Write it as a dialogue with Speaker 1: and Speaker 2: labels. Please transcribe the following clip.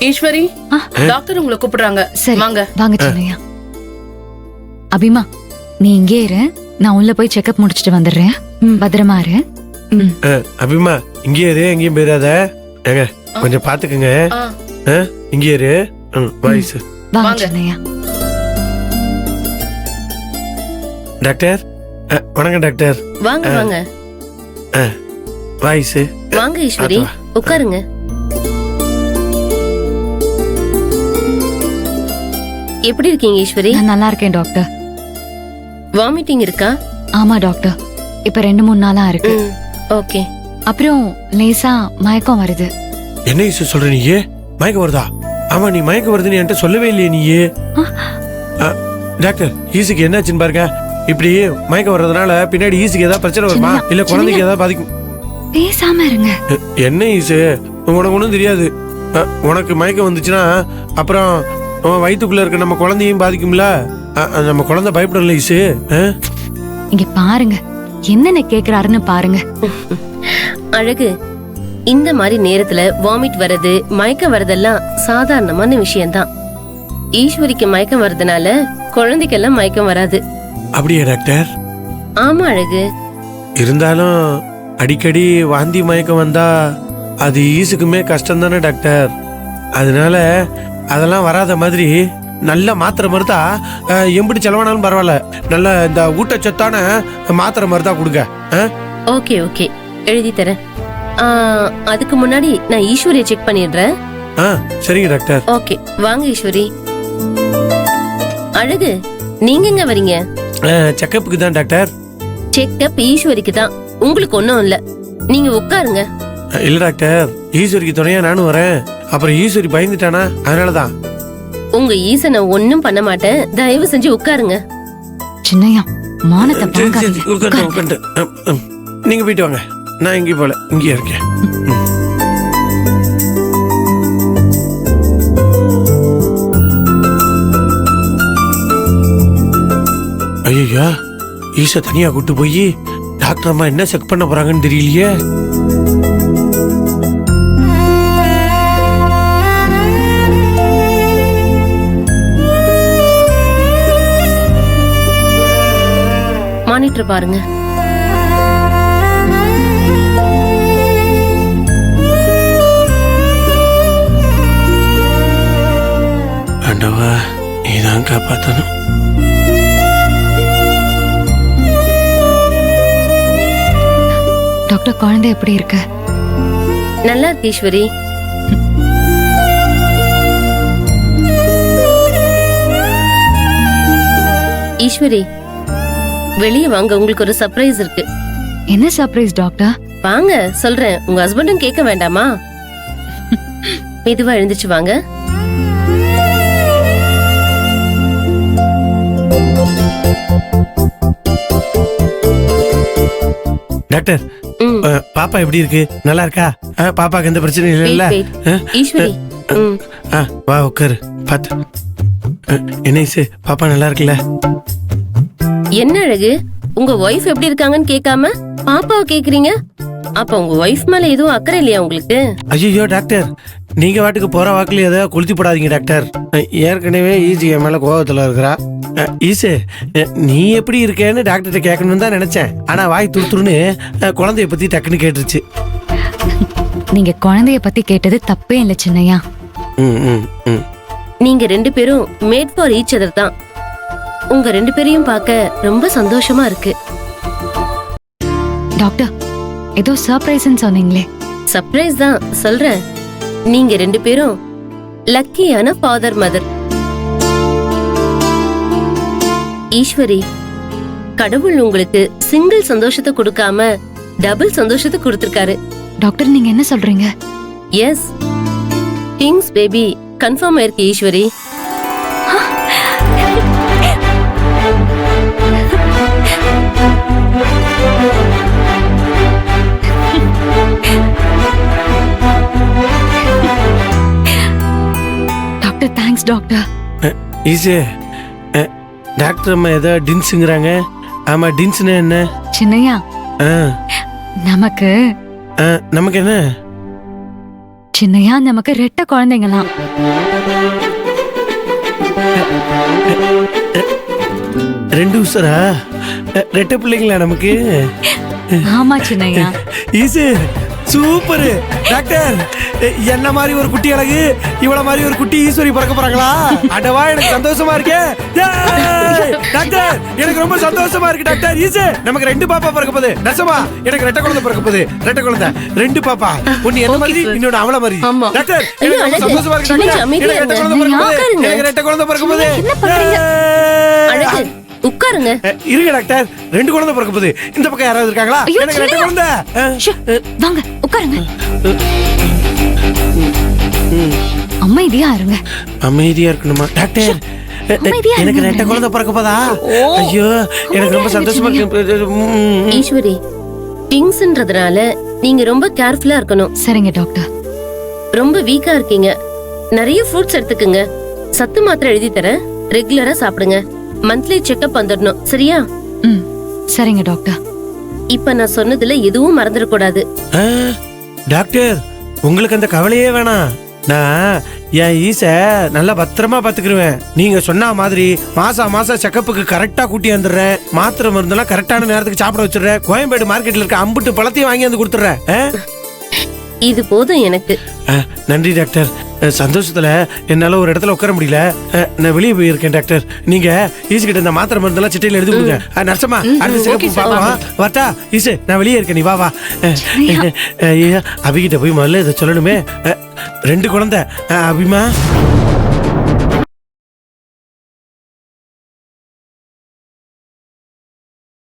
Speaker 1: Eswari, doctor உங்களை கூப்பிடுறாங்க.
Speaker 2: சரி
Speaker 1: வாங்க.
Speaker 2: வாங்க சின்னையா. அபிமா, நீ இங்கே இரு, நான் உள்ள போய் செக்அப் முடிச்சிட்டு வந்துடுறேன். பத்திரமா இரு.
Speaker 3: அபிமா, இங்கே இரு, எங்கேயும் போயிடாத. ஏங்க கொஞ்சம் பாத்துக்குங்க. இங்கே இரு. வாய்ஸ்
Speaker 2: வாங்க சின்னையா.
Speaker 3: டாக்டர், வணக்கம் டாக்டர்.
Speaker 4: வாங்க வாங்க
Speaker 3: வாய்ஸ்
Speaker 4: வாங்க ஈஸ்வரி, உட்காருங்க. எப்படி இருக்கீங்க ஈஸ்வரி?
Speaker 2: நான் நல்லா இருக்கேன் டாக்டர்.
Speaker 4: வாமிட்டிங் இருக்கா?
Speaker 2: ஆமா டாக்டர், இப்ப 2-3 நாளா இருக்கு.
Speaker 4: ஓகே.
Speaker 2: அப்புறம் லேசா மயக்கம் வருது.
Speaker 3: என்ன ஈசு சொல்ற நீ? மயக்கம் வருதா? ஆமா, நீ மயக்கம் வருதுன்னு என்கிட்ட சொல்லவே இல்லையே நீ. டாக்டர், ஈசுக்கு என்னாச்சுன்னு பாருங்க. இப்படி மயக்கம் வர்றதுனால பின்னாடி ஈசுக்கு ஏதாவது பிரச்சனை வருமா, இல்ல குழந்தைக்கு ஏதாவது பாதிக்கும்?
Speaker 2: பேசாம இருங்க.
Speaker 3: என்ன ஈசு, உனக்கு ஒண்ணும் தெரியாது. உனக்கு மயக்கம் வந்துச்சுன்னா அப்புறம் வயிற்றுக்குள்ள இருக்க நம்ம குழந்தையும் பாதிக்கும்ல. நம்ம குழந்தை பயப்படல ஈசு.
Speaker 2: இங்க பாருங்க, என்னென்ன கேக்குறாருன்னு பாருங்க.
Speaker 4: அழகு, இந்த மாதிரி நேரத்துல வாமிட் வர்றது, மயக்கம் வரதெல்லாம் சாதாரணமான விஷயம்தான். ஈஸ்வரிக்கு மயக்கம் வர்றதுனால குழந்தைக்கெல்லாம் மயக்கம் வராது.
Speaker 3: அப்படியே டாக்டர்?
Speaker 4: ஆமா அழகு.
Speaker 3: இருந்தாலும் அடிக்கடி வாந்தி மயக்கம் வந்தா அது ஈசுக்குமே கஷ்டம் தானே டாக்டர். அதனால அதெல்லாம் வராத மாதிரி நல்ல மாத்திரை மருந்தா எம்பிடி செலவானாலும் பரவாயில்ல, நல்ல இந்த ஊட்டச்சத்தான மாத்திரை மருந்தா கொடுங்க.
Speaker 4: ஓகே ஓகே, எழுதி தரேன். அதுக்கு முன்னாடி நான் ஈஸ்வரியை செக் பண்ணிடுறேன்.
Speaker 3: சரிங்க டாக்டர்.
Speaker 4: ஓகே, வாங்க ஈஸ்வரி. அழகு, நீங்க எங்க வரீங்க?
Speaker 3: செக்கப்புக்கு தான் டாக்டர்.
Speaker 4: செக்கப் ஈஸ்வரிக்கு தான், உங்களுக்கு ஒண்ணும் இல்ல. நீங்க உட்காருங்க.
Speaker 3: இல்ல டாக்டர், ஈஸ்வரிக்கு துணையா நானும் வரேன். அப்புறம் ஈஸ்வரி பயந்துட்டானா, அதனாலதான்.
Speaker 4: உங்க ஈசனை ஒண்ணும் பண்ண மாட்டேன், தயவு செஞ்சு உட்காருங்க.
Speaker 2: சின்னையா, மானத்தை பார்க்காதீங்க.
Speaker 3: நீங்க போயிட்டு வாங்க, நான் எங்கேயும் போல, இங்கேயே இருக்கேன். ஐயா, ஈச தனியா கூட்டு போய் டாக்டர் அம்மா என்ன செக் பண்ண போறாங்கன்னு தெரியலையே.
Speaker 4: மானிட்டர் பாருங்க.
Speaker 3: ஆண்டவா, நீதான் காப்பாத்தணும்.
Speaker 2: டாக்டர், குழந்தை எப்படி இருக்கு?
Speaker 4: நல்லா இருக்கு ஈஸ்வரி. ஈஸ்வரி, வெளியே வாங்க, உங்களுக்கு ஒரு சர்ப்ரைஸ் இருக்கு.
Speaker 2: என்ன சர்ப்ரைஸ் டாக்டர்?
Speaker 4: வாங்க சொல்றேன், உங்க ஹஸ்பண்டும் கேட்க வேண்டாமா? மெதுவா எழுந்துச்சு வாங்க.
Speaker 3: டாக்டர், பாப்பா எப்படி இருக்கு? நல்லா இருக்கா? பாப்பாக்கு எந்த பிரச்சனையும் இல்ல?
Speaker 4: ஈஸ்வரி,
Speaker 3: வா உட்காரு. பாத்து என்ன பாப்பா நல்லா இருக்குல்ல?
Speaker 4: என்ன அழகு, உங்க ஒய்ஃப் எப்படி இருக்காங்கன்னு கேட்காம பாப்பாவை கேக்குறீங்க? அப்ப உங்க ஒய்ஃப் மேல எதுவும் அக்கறை இல்லையா உங்களுக்கு?
Speaker 3: ஐயோ டாக்டர், நீங்க வாட்டுக்கு போற வாக்குல ஏதாவது கொளுத்தி போடாதீங்க டாக்டர். ஏற்கனவே ஈஸி என் மேல கோபத்துல இருக்கிறா. ஈசு, நீ எப்படி இருக்கேன்னு டாக்டர்கிட்ட கேட்கணும்னு தான் நினைச்சேன். ஆனா வாய் துருத்துருன்னு குழந்தைய பத்தி டக்குன்னு கேட்டுருச்சு.
Speaker 2: நீங்க குழந்தைய பத்தி கேட்டது தப்பே இல்ல சின்னையா.
Speaker 4: நீங்க 2 பேரும் மேட் ஃபார் ஈச் அதர் தான். உங்க 2 பேரையும் பார்க்க ரொம்ப சந்தோஷமா இருக்கு.
Speaker 2: டாக்டர், ஏதோ சர்ப்ரைஸ்ன்னு சொன்னீங்களே?
Speaker 4: சர்ப்ரைஸ் தான் சொல்றேன். நீங்க 2 பேரும் லக்கியான ஃபாதர் மதர். ஈஸ்வரி, கடவுள் உங்களுக்கு சிங்கிள் சந்தோஷத்தை கொடுக்காம டபுள் சந்தோஷத்தை கொடுத்திருக்காரு.
Speaker 2: டாக்டர், நீங்க என்ன சொல்றீங்க?
Speaker 4: எஸ், கிங்ஸ் பேபி கன்ஃபார்ம் ஆயிருக்கு Eswari.
Speaker 2: Doctor, thanks doctor.
Speaker 3: Easy, doctor அம்மா ஏதோ டின்ஸுங்கிறாங்க. ஆமா, டின்ஸ்னா என்ன?
Speaker 2: சின்னையா, நமக்கு
Speaker 3: நமக்கு என்ன?
Speaker 2: சின்னையா நமக்கு ரெட்ட குழந்தைங்களாம்.
Speaker 3: ரெண்டு உசரா ரெட்டை பிள்ளைங்களா நமக்கு?
Speaker 2: ஆமா சின்னையா.
Speaker 3: ஈசு super doctor. என்ன மாதிரி ஒரு குட்டி அழகு, இவ்வளவு மாதிரி ஒரு குட்டி ஈஸ்வரி பிறக்க போறாங்களா? அடவா, எனக்கு சந்தோஷமா இருக்கு டாக்டர். எனக்கு ரொம்ப சந்தோஷமா இருக்கு டாக்டர். ஈசு நமக்கு 2 பாப்பா பிறக்க போகுது. நசமா எனக்கு ரெட்டை குழந்தை பிறக்க போகுது. ரெட்டை குழந்தை 2 பாப்பா. ஒன்னு என்ன மாதிரி, இன்னொன்னு அவள மாதிரி.
Speaker 1: ஆமா.
Speaker 3: டாக்டர் எனக்கு ரொம்ப சந்தோஷமா இருக்கு டாக்டர். எனக்கு ரெட்டை குழந்தை பிறக்க போகுது. எனக்கு ரெட்டை குழந்தை பிறக்க போகுது.
Speaker 4: அழகு உட்காருங்க.
Speaker 3: இருங்க டாக்டர், 2 குழந்தை பிறக்க போகுது. இந்த பக்கம் யாராவது இருக்காங்களா?
Speaker 2: ஐயோ,
Speaker 3: எனக்கு ரெட்டை குழந்தை.
Speaker 2: ஷோ, வாங்க உட்காருங்க. அமைதியா இருங்க.
Speaker 3: அமைதியா இருக்கணுமா டாக்டர்?
Speaker 2: அமைதியா
Speaker 3: எனக்கு
Speaker 2: இருங்க.
Speaker 3: ரெட்டை குழந்தை பிறக்க போதா? ஐயோ, எனக்கு ரொம்ப சந்தோஷமா இருக்கு.
Speaker 4: ஈஸ்வரி, டிங்ஸ்ன்றதுனால நீங்க ரொம்ப கேர்ஃபுல்லா இருக்கணும்.
Speaker 2: சரிங்க டாக்டர்.
Speaker 4: ரொம்ப வீக்கா இருக்கீங்க. நிறைய ஃப்ரூட்ஸ் எடுத்துக்குங்க. சத்து மாத்திரை எழுதி தரேன், ரெகுலரா சாப்பிடுங்க. மந்த்லி செக்அப் வந்துடணும், சரியா?
Speaker 2: சரிங்க டாக்டர்.
Speaker 4: இப்ப நான் சொன்னதுல எதுவும் மறந்துடக்கூடாது.
Speaker 3: டாக்டர், உங்களுக்கு அந்த கவலையே வேணாம். நான் என் ஈச நல்லா பத்திரமா பாத்துக்கிருவேன். நீங்க சொன்ன மாதிரி மாசம் செக்கப்புக்கு கரெக்டா கூட்டி வந்துடுறேன். மாத்திரை மருந்தெல்லாம் கரெக்டான நேரத்துக்கு சாப்பிட வச்சிடுறேன். கோயம்பேடு மார்க்கெட்ல இருக்க அம்புட்டு பழத்தையும் வாங்கி வந்து கொடுத்துறேன்.
Speaker 4: இது போதும் எனக்கு.
Speaker 3: நன்றி டாக்டர். சந்தோஷத்துல என்னால ஒரு இடத்துல உட்கார முடியல. நான் வெளியே போயிருக்கேன் டாக்டர். நீங்க ஈசு கிட்ட இந்த மாத்திரை மருந்தெல்லாம் சிட்டையில எழுதி கொடுங்க. நர்சமா, அடுத்த செக்கப் பாக்கலாம். வாட்டா ஈசு, நான் வெளியே இருக்கேன், நீ வா வா. ஐயா, அபிகிட்ட போய் முதல்ல இதை சொல்லணுமே. 2 குழந்தை. அபிமா